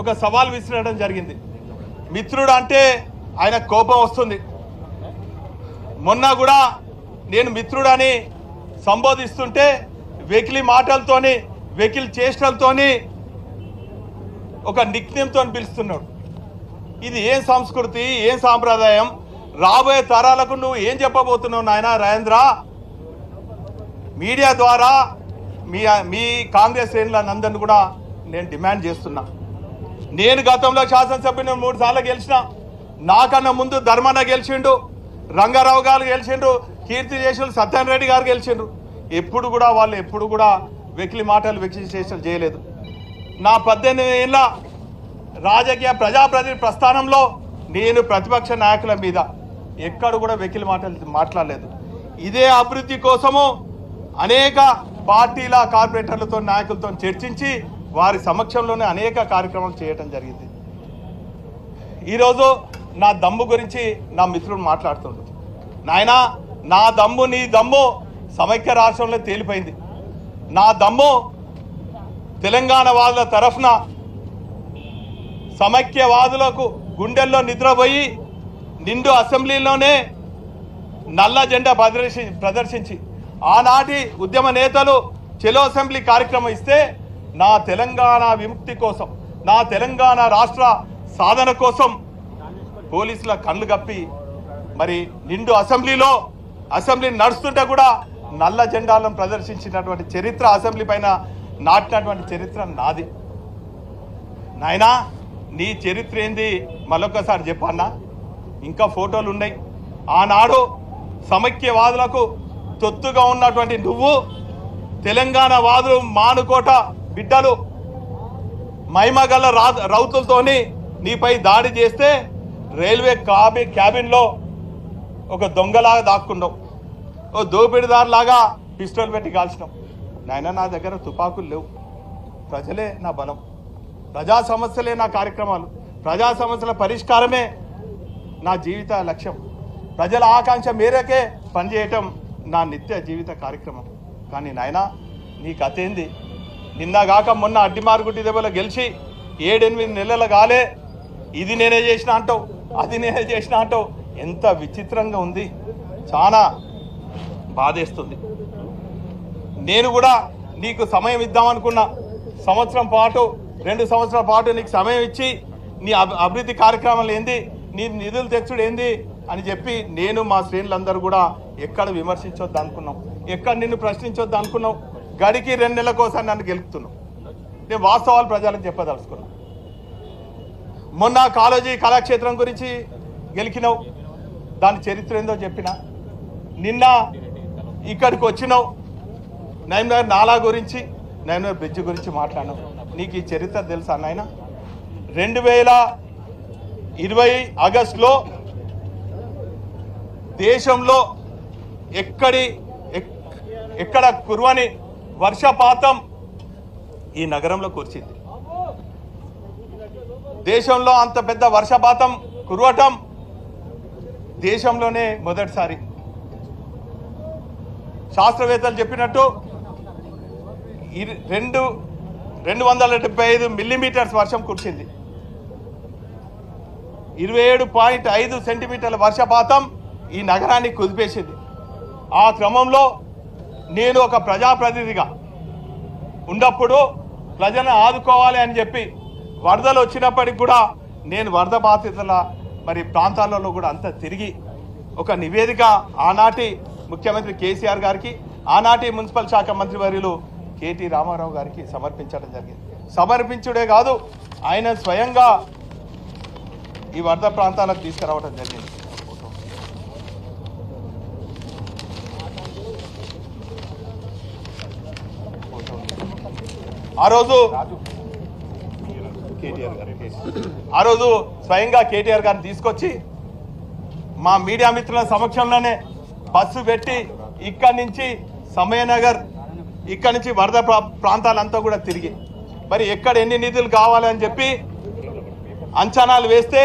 ఒక సవాల్ విసిరడం జరిగింది. మిత్రుడు అంటే ఆయన కోపం వస్తుంది. మొన్న కూడా నేను మిత్రుడని సంబోధిస్తుంటే వెకిలి మాటలతోని వెకిలి చేష్టలతోని ఒక నిక్నేమ్తో పిలుస్తున్నాడు. ఇది ఏం సంస్కృతి, ఏం సాంప్రదాయం? రాబోయే తరాలకు నువ్వు ఏం చెప్పబోతున్నావు నాయన రాజేంద్ర? మీడియా ద్వారా మీ కాంగ్రెస్ శ్రేణులందరినీ కూడా నేను డిమాండ్ చేస్తున్నా. నేను గతంలో శాసనసభ్యుని 3 సార్లు గెలిచిన. నాకన్నా ముందు ధర్మన్న గెలిచిండు, రంగారావు గారు గెలిచిండ్రు, కీర్తి చేసిన సత్యనారాయణ రెడ్డి గారు గెలిచిండ్రు. వాళ్ళు ఎప్పుడు కూడా వెకిలి మాటలు వెకిలి చేష్టలు చేయలేదు. నా 18 ఏళ్ళ రాజకీయ ప్రజాప్రతినిధి ప్రస్థానంలో నేను ప్రతిపక్ష నాయకుల మీద ఎక్కడ కూడా వెకిలి మాటలు మాట్లాడలేదు. ఇదే అభివృద్ధి కోసము అనేక పార్టీల కార్పొరేటర్లతో నాయకులతో చర్చించి వారి సమక్షంలోనే అనేక కార్యక్రమాలు చేయటం జరిగింది. ఈరోజు నా దమ్ము గురించి నా మిత్రుడు మాట్లాడుతుండు. నాయనా, నా దమ్ము నీ దమ్ము సమైక్య రాష్ట్రంలో తేలిపోయింది. నా దమ్ము తెలంగాణ వాదుల తరఫున సమైక్యవాదులకు గుండెల్లో నిద్రపోయి నిండు అసెంబ్లీలోనే నల్ల జెండా ప్రదర్శించి ఆనాటి ఉద్యమ నేతలు చెలో అసెంబ్లీ కార్యక్రమం ఇస్తే నా తెలంగాణ విముక్తి కోసం, నా తెలంగాణ రాష్ట్ర సాధన కోసం పోలీసుల కళ్ళు కప్పి మరి నిండు అసెంబ్లీ నడుస్తుంటే కూడా నల్ల జెండాలను ప్రదర్శించినటువంటి చరిత్ర, అసెంబ్లీ పైన నాటినటువంటి చరిత్ర నాది. నాయనా, నీ చరిత్ర ఏంది మరొకసారి చెప్పన్నా? ఇంకా ఫోటోలు ఉన్నాయి. ఆనాడు సమైక్యవాదులకు తొత్తుగా ఉన్నటువంటి నువ్వు తెలంగాణ వాదులు మానుకోట బిడ్డలు మహిమగల రౌతులతోని నీపై దాడి చేస్తే రైల్వే క్యాబిన్లో ఒక దొంగలాగా దాక్కున్నావు, ఓ దోపిడిదారులాగా పిస్టల్ పెట్టి కాల్చినావు. నాయన, నా దగ్గర తుపాకులు లేవు. ప్రజలే నా బలం, ప్రజా సమస్యలే నా కార్యక్రమాలు, ప్రజా సమస్యల పరిష్కారమే నా జీవిత లక్ష్యం, ప్రజల ఆకాంక్ష మేరకే పనిచేయటం నా నిత్య జీవిత కార్యక్రమం. కానీ నాయన, నీ కథ ఏంది? నిన్నగాక మొన్న అడ్డిమారుగుడ్డి దెబ్బలో గెలిచి 7-8 నెలలు కాలే ఇది నేనే చేసిన అంటావు, అది నేనే చేసిన అంటావు. ఎంత విచిత్రంగా ఉంది, చాలా బాధేస్తుంది. నేను కూడా నీకు సమయం ఇద్దామనుకున్నా. 2 సంవత్సరాల పాటు నీకు సమయం ఇచ్చి నీ అభివృద్ధి కార్యక్రమాలు ఏంది, నీ నిధులు తెచ్చుడు ఏంది అని చెప్పి నేను మా శ్రేణులందరూ కూడా ఎక్కడ విమర్శించొద్దు అనుకున్నాం, ఎక్కడ నిన్ను ప్రశ్నించొద్దు అనుకున్నావు. గడికి 2 నెలల కోసం నన్ను గెలుపుతున్నావు. నేను వాస్తవాలు ప్రజలకు చెప్పదలుచుకున్నాను. మొన్న కాళోజీ కళాక్షేత్రం గురించి గెలికినావు, దాని చరిత్ర ఏందో చెప్పిన. నిన్న ఇక్కడికి వచ్చినావు, నైమ్నగర్ నాలా గురించి, నైమ్నగర్ బ్రిడ్జ్ గురించి మాట్లాడినావు. నీకు ఈ చరిత్ర తెలుసా నాయన? 2020 ఆగస్టులో దేశంలో ఎక్కడ కురవని వర్షపాతం ఈ నగరంలో కురిచింది. దేశంలో అంత పెద్ద వర్షపాతం కురవటం దేశంలోనే మొదటిసారి. శాస్త్రవేత్తలు చెప్పినట్టు 275 మిల్లీమీటర్స్ వర్షం కురిసింది. 27.5 సెంటీమీటర్ల వర్షపాతం ఈ నగరాన్ని కుదిపేసింది. ఆ క్రమంలో నేను ఒక ప్రజాప్రతినిధిగా ఉన్నప్పుడు ప్రజలను ఆదుకోవాలి అని చెప్పి వరదలు వచ్చినప్పటికి కూడా నేను వరద బాధితుల ప్రాంతాలలో కూడా అంతా తిరిగి ఒక నివేదిక ఆనాటి ముఖ్యమంత్రి కేసీఆర్ గారికి, ఆనాటి మున్సిపల్ శాఖ మంత్రి వర్యులు కేటీ రామారావు గారికి సమర్పించడం జరిగింది. సమర్పించుడే కాదు, ఆయన స్వయంగా ఈ వరద ప్రాంతాలకు తీసుకురావడం జరిగింది. ఆ రోజు స్వయంగా కేటీఆర్ గారిని తీసుకొచ్చి మా మీడియా మిత్రుల సమక్షంలోనే బస్సు పెట్టి ఇక్కడి నుంచి సమయనగర్, ఇక్కడి నుంచి వరద ప్రాంతాలంతా కూడా తిరిగి మరి ఎక్కడ ఎన్ని నిధులు కావాలని చెప్పి అంచనాలు వేస్తే,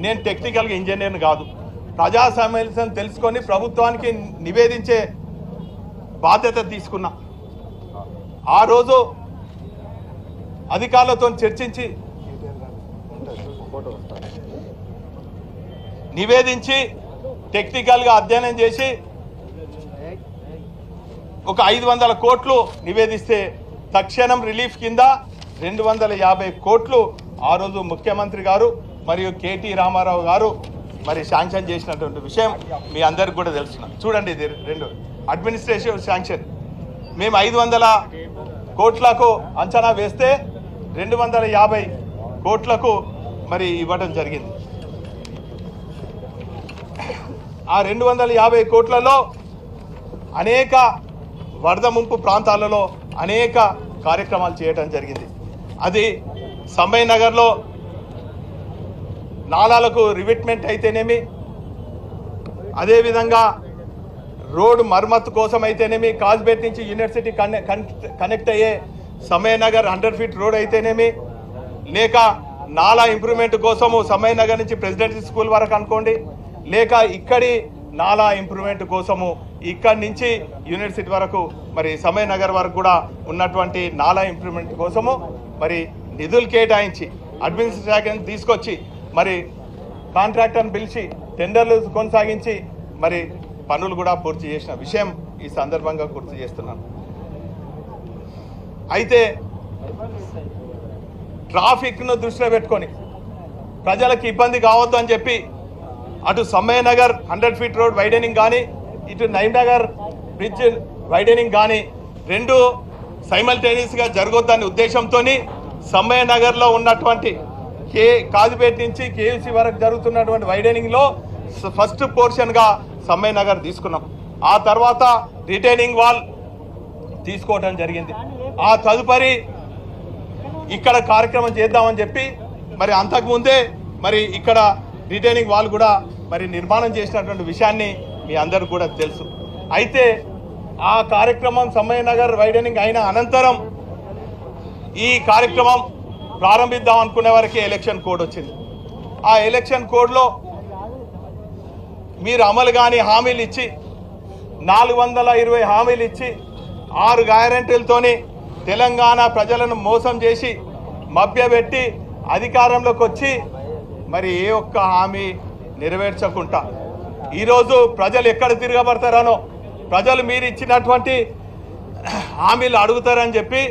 నేను టెక్నికల్గా ఇంజనీర్ని కాదు, ప్రజా సమస్యను తెలుసుకొని ప్రభుత్వానికి నివేదించే బాధ్యత తీసుకున్నా. ఆ రోజు అధికారులతో చర్చించి నివేదించి టెక్నికల్గా అధ్యయనం చేసి ఒక 500 కోట్లు నివేదిస్తే తక్షణం రిలీఫ్ కింద 250 కోట్లు ఆ రోజు ముఖ్యమంత్రి గారు మరియు కేటీ రామారావు గారు మరి శాంక్షన్ చేసినటువంటి విషయం మీ అందరికి కూడా తెలుసు. చూడండి, ఇది 2 అడ్మినిస్ట్రేటివ్ శాంక్షన్. మేము 500 కోట్లకు అంచనా వేస్తే 250 కోట్లకు మరి ఇవ్వడం జరిగింది. ఆ 250 కోట్లలో అనేక వరద ముంపు ప్రాంతాలలో అనేక కార్యక్రమాలు చేయడం జరిగింది. అది సమ్మయ్య నగర్లో నాలాలకు రివిట్మెంట్ అయితేనేమి, అదేవిధంగా రోడ్డు మరమ్మతు కోసం అయితేనేమి, కాజ్బేట్ నుంచి యూనివర్సిటీ కనెక్ట్ అయ్యే సమ్మయ్య నగర్ 100 ఫీట్ రోడ్ అయితేనేమి, లేక నాలా ఇంప్రూవ్మెంట్ కోసము సమ్మయ్య నగర్ నుంచి ప్రెసిడెన్సీ స్కూల్ వరకు అనుకోండి, లేక ఇక్కడి నాలా ఇంప్రూవ్మెంట్ కోసము ఇక్కడి నుంచి యూనివర్సిటీ వరకు మరి సమ్మయ్య నగర్ వరకు కూడా ఉన్నటువంటి నాలా ఇంప్రూవ్మెంట్ కోసము మరి నిధులు కేటాయించి అడ్మినిస్ట్రేషన్ తీసుకొచ్చి మరి కాంట్రాక్టర్ని పిలిచి టెండర్లు కొనసాగించి మరి పనులు కూడా పూర్తి చేసిన విషయం ఈ సందర్భంగా గుర్తు చేస్తున్నాను. అయితే ట్రాఫిక్ను దృష్టిలో పెట్టుకొని ప్రజలకు ఇబ్బంది కావద్దు అని చెప్పి అటు Sammaiah Nagar 100 feet road widening కానీ, ఇటు నైమ్నగర్ బ్రిడ్జ్ వైడెనింగ్ కానీ 2 సైమల్టేనియస్గా జరగొద్దనే ఉద్దేశంతో సమ్మయ్య నగర్లో ఉన్నటువంటి కాజుపేట నుంచి కేయూసీ వరకు జరుగుతున్నటువంటి వైడెనింగ్లో ఫస్ట్ పోర్షన్గా సమ్మయ్య నగర్ తీసుకున్నాం. ఆ తర్వాత రిటైనింగ్ వాల్ తీసుకోవడం జరిగింది. ఆ తదుపరి ఇక్కడ కార్యక్రమం చేద్దామని చెప్పి మరి అంతకుముందే మరి ఇక్కడ రిటైనింగ్ వాల్ కూడా మరి నిర్మాణం చేసినటువంటి విషయాన్ని మీ అందరికి కూడా తెలుసు. అయితే ఆ కార్యక్రమం సమ్మయ్య నగర్ వైడెనింగ్ అయిన అనంతరం ఈ కార్యక్రమం ప్రారంభిద్దాం అనుకునే వరకే ఎలక్షన్ కోడ్ వచ్చింది. ఆ ఎలక్షన్ కోడ్లో మీరు అమలు కాని హామీలు ఇచ్చి 420 హామీలు ఇచ్చి 6 గ్యారెంటీలతోని తెలంగాణ ప్రజలను మోసం చేసి మభ్యపెట్టి అధికారంలోకి వచ్చి మరి ఏ ఒక్క హామీ నెరవేర్చకుండా ఈరోజు ప్రజలు ఎక్కడ తిరగబడతారనో, ప్రజలు మీరు ఇచ్చినటువంటి హామీలు అడుగుతారని చెప్పి